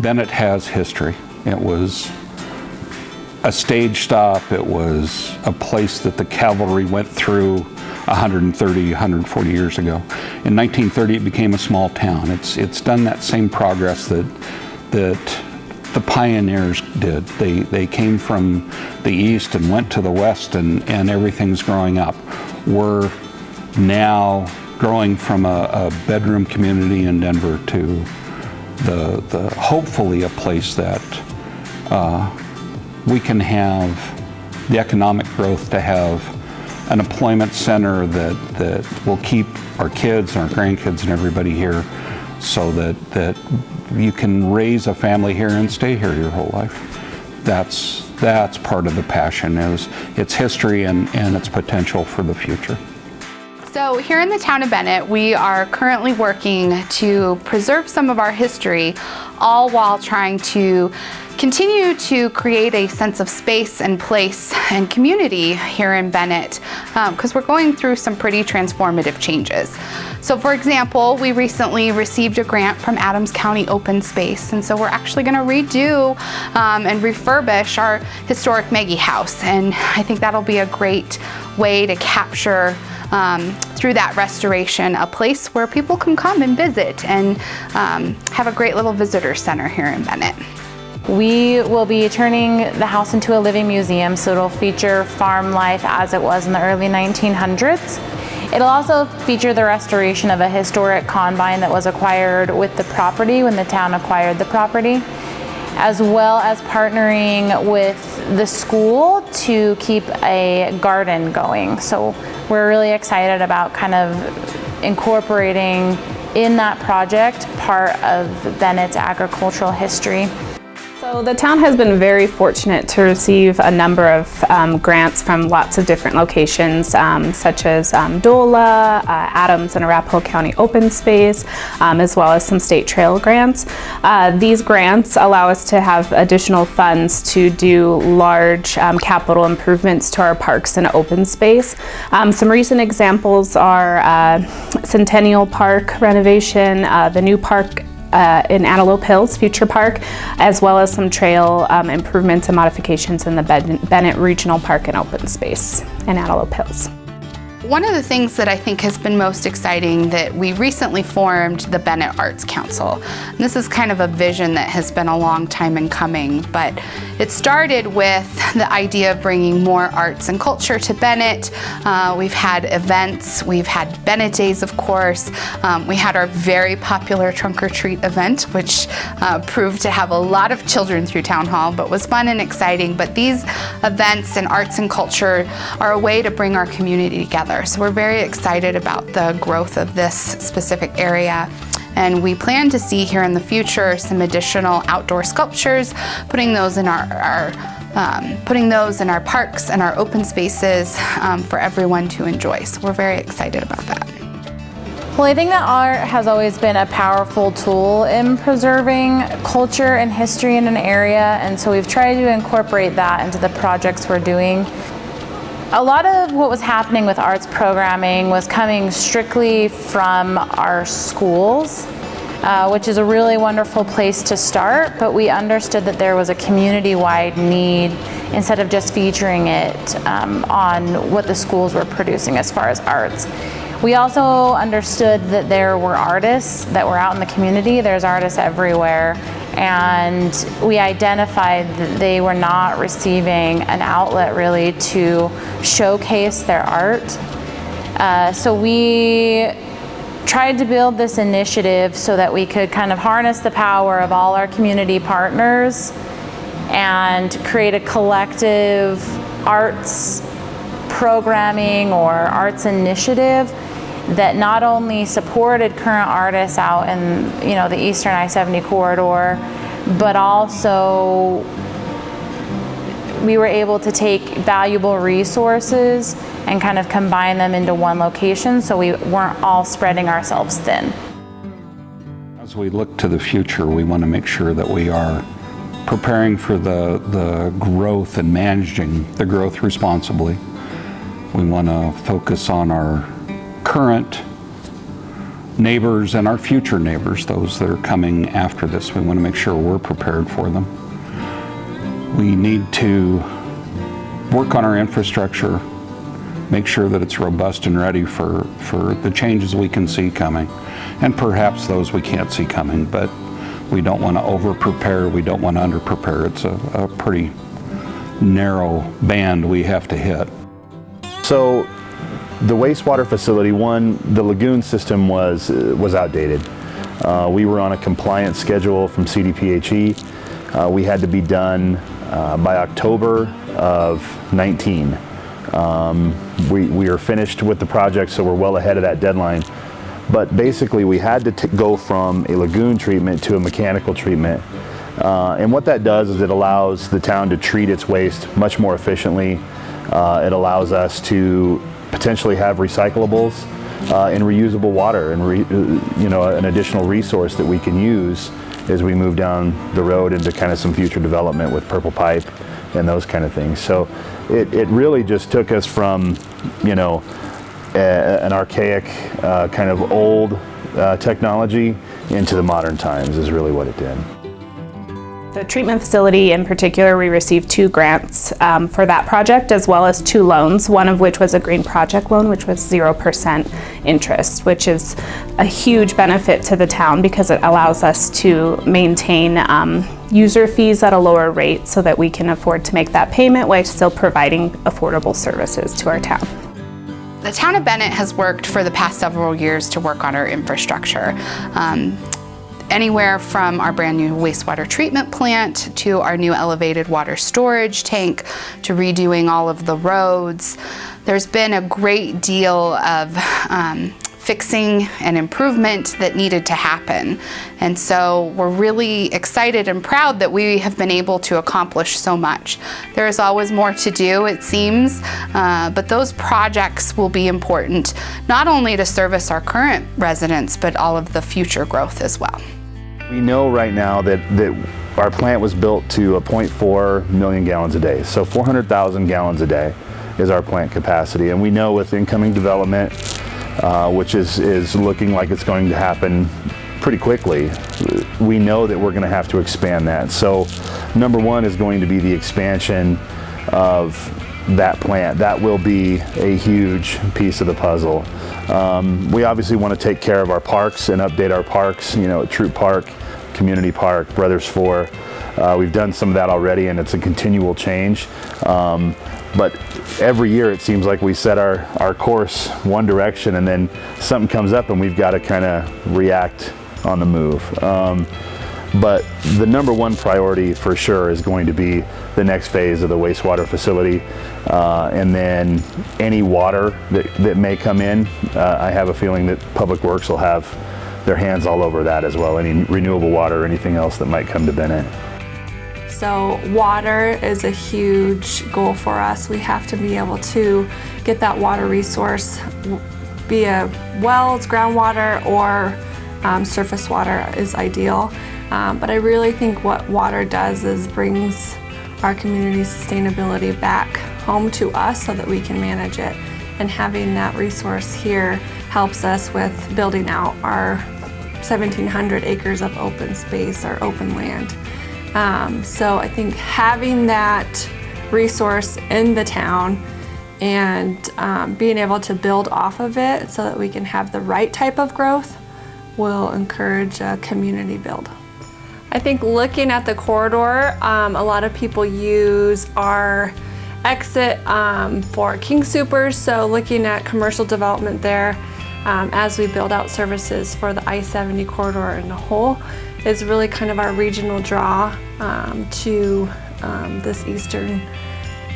Bennett has history. It was a stage stop. It was a place that the cavalry went through 130, 140 years ago. In 1930, it became a small town. It's done that same progress that the pioneers did. They came from the east and went to the west, and everything's growing up. We're now growing from a bedroom community in Denver to the hopefully a place that we can have the economic growth to have an employment center that will keep our kids and our grandkids and everybody here, so that you can raise a family here and stay here your whole life. That's part of the passion, is its history and its potential for the future. So here in the town of Bennett, we are currently working to preserve some of our history, all while trying to continue to create a sense of space and place and community here in Bennett, because we're going through some pretty transformative changes. So for example, we recently received a grant from Adams County Open Space, and so we're actually going to redo and refurbish our historic Maggie House, and I think that'll be a great way to capture through that restoration a place where people can come and visit and have a great little visitor center here in Bennett. We will be turning the house into a living museum, so it'll feature farm life as it was in the early 1900s. It'll also feature the restoration of a historic combine that was acquired with the property when the town acquired the property, as well as partnering with the school to keep a garden going. So we're really excited about kind of incorporating in that project part of Bennett's agricultural history. So the town has been very fortunate to receive a number of grants from lots of different locations, such as DOLA, Adams and Arapahoe County Open Space, as well as some state trail grants. These grants allow us to have additional funds to do large capital improvements to our parks and open space. Some recent examples are Centennial Park renovation, the new park in Antelope Hills Future Park, as well as some trail improvements and modifications in the Bennett Regional Park and Open Space in Antelope Hills. One of the things that I think has been most exciting, that we recently formed the Bennett Arts Council. And this is kind of a vision that has been a long time in coming, but it started with the idea of bringing more arts and culture to Bennett. We've had events, we've had Bennett Days, of course. We had our very popular Trunk or Treat event, which proved to have a lot of children through Town Hall, but was fun and exciting. But these events and arts and culture are a way to bring our community together. So we're very excited about the growth of this specific area. And we plan to see here in the future some additional outdoor sculptures, putting those in our parks and our open spaces for everyone to enjoy. So we're very excited about that. Well, I think that art has always been a powerful tool in preserving culture and history in an area, and so we've tried to incorporate that into the projects we're doing. A lot of what was happening with arts programming was coming strictly from our schools, which is a really wonderful place to start, but we understood that there was a community-wide need, instead of just featuring it on what the schools were producing as far as arts. We also understood that there were artists that were out in the community. There's artists everywhere. And we identified that they were not receiving an outlet really to showcase their art. So we tried to build this initiative so that we could kind of harness the power of all our community partners and create a collective arts programming or arts initiative that not only supported current artists out in, the Eastern I-70 corridor, but also we were able to take valuable resources and kind of combine them into one location, so we weren't all spreading ourselves thin. As we look to the future, we want to make sure that we are preparing for the growth and managing the growth responsibly. We want to focus on our current neighbors and our future neighbors, those that are coming after this. We want to make sure we're prepared for them. We need to work on our infrastructure, make sure that it's robust and ready for the changes we can see coming, and perhaps those we can't see coming, but we don't want to over-prepare, we don't want to under-prepare. It's a pretty narrow band we have to hit. So the wastewater facility, the lagoon system was outdated. We were on a compliance schedule from CDPHE. We had to be done by October of 19. We are finished with the project, so we're well ahead of that deadline. But basically we had to go from a lagoon treatment to a mechanical treatment. And what that does is it allows the town to treat its waste much more efficiently. It allows us to potentially have recyclables and reusable water, and an additional resource that we can use as we move down the road into kind of some future development with purple pipe and those kind of things. So it really just took us from an archaic kind of old technology into the modern times is really what it did. The treatment facility in particular, we received 2 grants for that project, as well as 2 loans, one of which was a green project loan, which was 0% interest, which is a huge benefit to the town because it allows us to maintain user fees at a lower rate so that we can afford to make that payment while still providing affordable services to our town. The town of Bennett has worked for the past several years to work on our infrastructure. Anywhere from our brand new wastewater treatment plant to our new elevated water storage tank to redoing all of the roads. There's been a great deal of fixing and improvement that needed to happen. And so we're really excited and proud that we have been able to accomplish so much. There is always more to do, it seems, but those projects will be important not only to service our current residents, but all of the future growth as well. We know right now that our plant was built to a 0.4 million gallons a day. So 400,000 gallons a day is our plant capacity. And we know with incoming development, which is looking like it's going to happen pretty quickly, we know that we're going to have to expand that. So number one is going to be the expansion of that plant. That will be a huge piece of the puzzle. We obviously want to take care of our parks and update our parks, at Troop Park, Community Park, Brothers 4. We've done some of that already, and it's a continual change. But every year it seems like we set our course one direction, and then something comes up and we've got to kind of react on the move. But the number one priority for sure is going to be the next phase of the wastewater facility, and then any water that may come in. I have a feeling that Public Works will have their hands all over that as well, any renewable water or anything else that might come to Bennett. So water is a huge goal for us. We have to be able to get that water resource, be it wells, groundwater, or surface water is ideal. But I really think what water does is brings our community sustainability back home to us so that we can manage it. And having that resource here helps us with building out our 1,700 acres of open space, our open land. So I think having that resource in the town and being able to build off of it so that we can have the right type of growth will encourage a community build. I think looking at the corridor, a lot of people use our exit for King Soopers, so looking at commercial development there as we build out services for the I-70 corridor in the whole is really kind of our regional draw to this eastern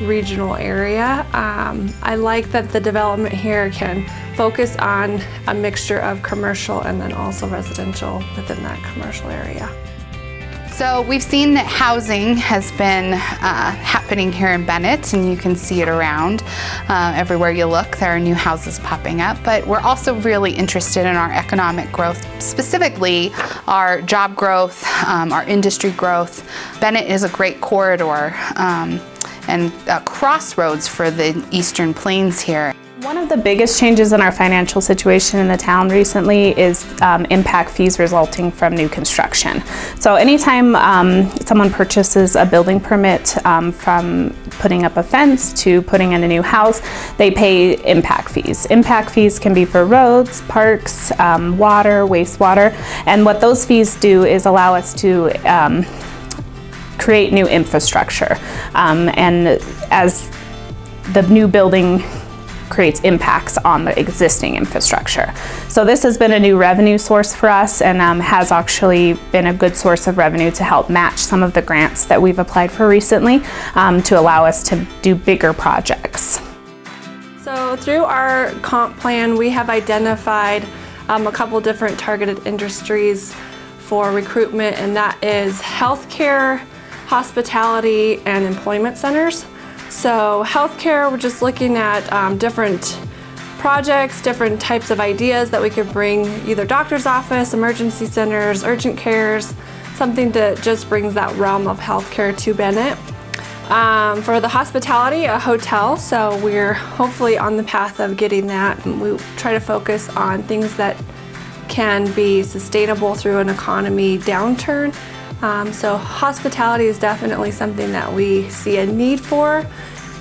regional area. I like that the development here can focus on a mixture of commercial and then also residential within that commercial area. So we've seen that housing has been happening here in Bennett, and you can see it around. Everywhere you look, there are new houses popping up, but we're also really interested in our economic growth, specifically our job growth, our industry growth. Bennett is a great corridor and a crossroads for the Eastern Plains here. One of the biggest changes in our financial situation in the town recently is impact fees resulting from new construction. So anytime someone purchases a building permit, from putting up a fence to putting in a new house, they pay impact fees. Impact fees can be for roads, parks, water, wastewater, and what those fees do is allow us to create new infrastructure. And as the new building creates impacts on the existing infrastructure. So this has been a new revenue source for us, and has actually been a good source of revenue to help match some of the grants that we've applied for recently, to allow us to do bigger projects. So through our comp plan, we have identified a couple different targeted industries for recruitment, and that is healthcare, hospitality, and employment centers. So healthcare, we're just looking at different projects, different types of ideas that we could bring, either doctor's office, emergency centers, urgent cares, something that just brings that realm of healthcare to Bennett. For the hospitality, a hotel, so we're hopefully on the path of getting that. We try to focus on things that can be sustainable through an economy downturn. So hospitality is definitely something that we see a need for.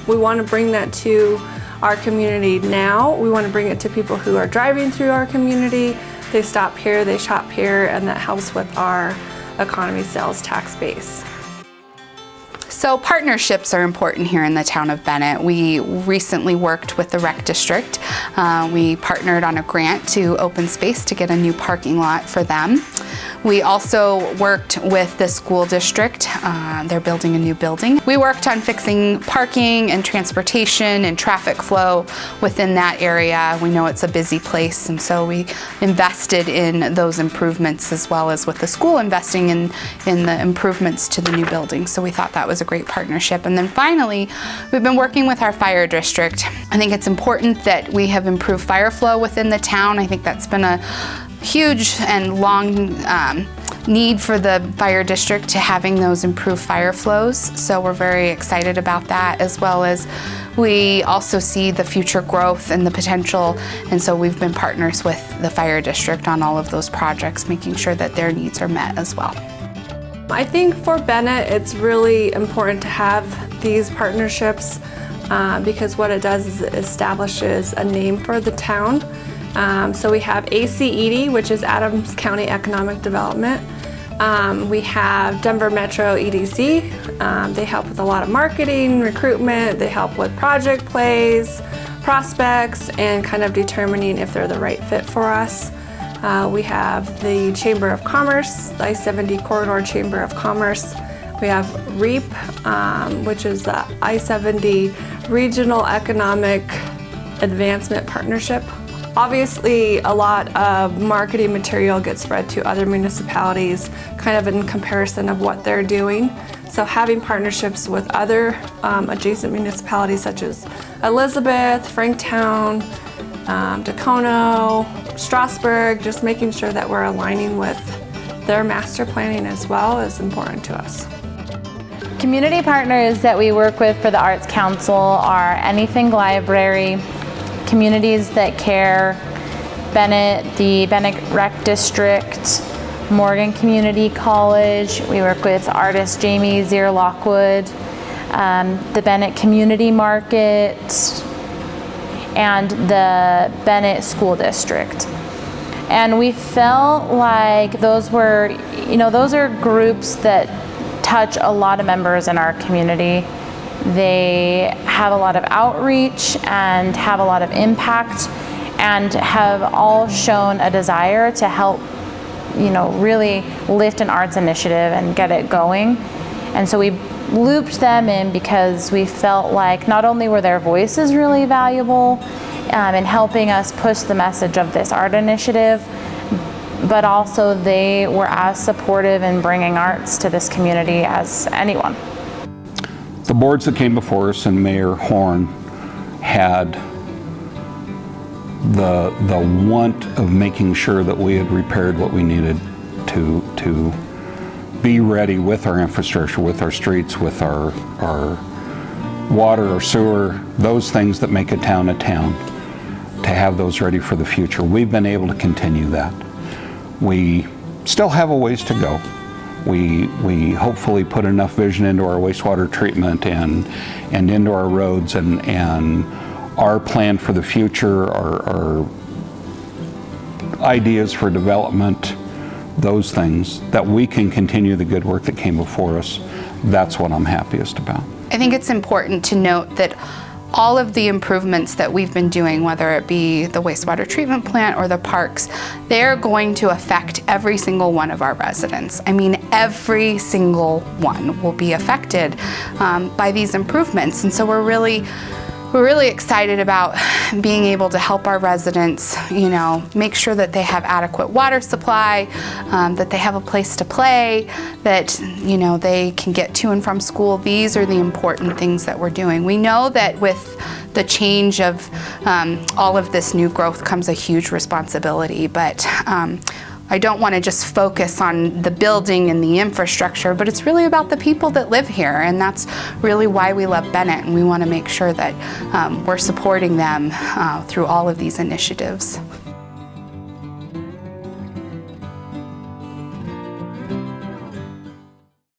We want to bring that to our community now. We want to bring it to people who are driving through our community. They stop here, they shop here, and that helps with our economy sales tax base. So partnerships are important here in the town of Bennett. We recently worked with the rec district. We partnered on a grant to open space to get a new parking lot for them. We also worked with the school district. They're building a new building. We worked on fixing parking and transportation and traffic flow within that area. We know it's a busy place, and so we invested in those improvements, as well as with the school investing in the improvements to the new building. So we thought that was a great partnership. And then finally, we've been working with our fire district. I think it's important that we have improved fire flow within the town. I think that's been a huge and long need for the fire district to having those improved fire flows. So we're very excited about that, as well as we also see the future growth and the potential. And so we've been partners with the fire district on all of those projects, making sure that their needs are met as well. I think for Bennett, it's really important to have these partnerships because what it does is it establishes a name for the town. So we have ACED, which is Adams County Economic Development. We have Denver Metro EDC. They help with a lot of marketing, recruitment. They help with project plays, prospects, and kind of determining if they're the right fit for us. We have the Chamber of Commerce, the I-70 Corridor Chamber of Commerce. We have REAP, which is the I-70 Regional Economic Advancement Partnership. Obviously, a lot of marketing material gets spread to other municipalities, kind of in comparison of what they're doing. So having partnerships with other adjacent municipalities such as Elizabeth, Franktown, Dacono, Strasburg, just making sure that we're aligning with their master planning as well is important to us. Community partners that we work with for the Arts Council are Anything Library, Communities That Care, Bennett, the Bennett Rec District, Morgan Community College. We work with artist Jamie Zier-Lockwood, the Bennett Community Market, and the Bennett School District. And we felt like those were, those are groups that touch a lot of members in our community. They have a lot of outreach and have a lot of impact, and have all shown a desire to help, really lift an arts initiative and get it going. And so we looped them in because we felt like not only were their voices really valuable in helping us push the message of this art initiative, but also they were as supportive in bringing arts to this community as anyone. The boards that came before us and Mayor Horn had the want of making sure that we had repaired what we needed to be ready with our infrastructure, with our streets, with our water or sewer, those things that make a town a town. to have those ready for the future. We've been able to continue that. We still have a ways to go. We hopefully put enough vision into our wastewater treatment and into our roads and our plan for the future, our ideas for development, those things, that we can continue the good work that came before us. That's what I'm happiest about. I think it's important to note that all of the improvements that we've been doing, whether it be the wastewater treatment plant or the parks, they're going to affect every single one of our residents. I mean, every single one will be affected by these improvements. And so we're really excited about being able to help our residents, make sure that they have adequate water supply, that they have a place to play, that, they can get to and from school. These are the important things that we're doing. We know that with the change of all of this new growth comes a huge responsibility, but I don't want to just focus on the building and the infrastructure, but it's really about the people that live here, and that's really why we love Bennett, and we want to make sure that we're supporting them through all of these initiatives.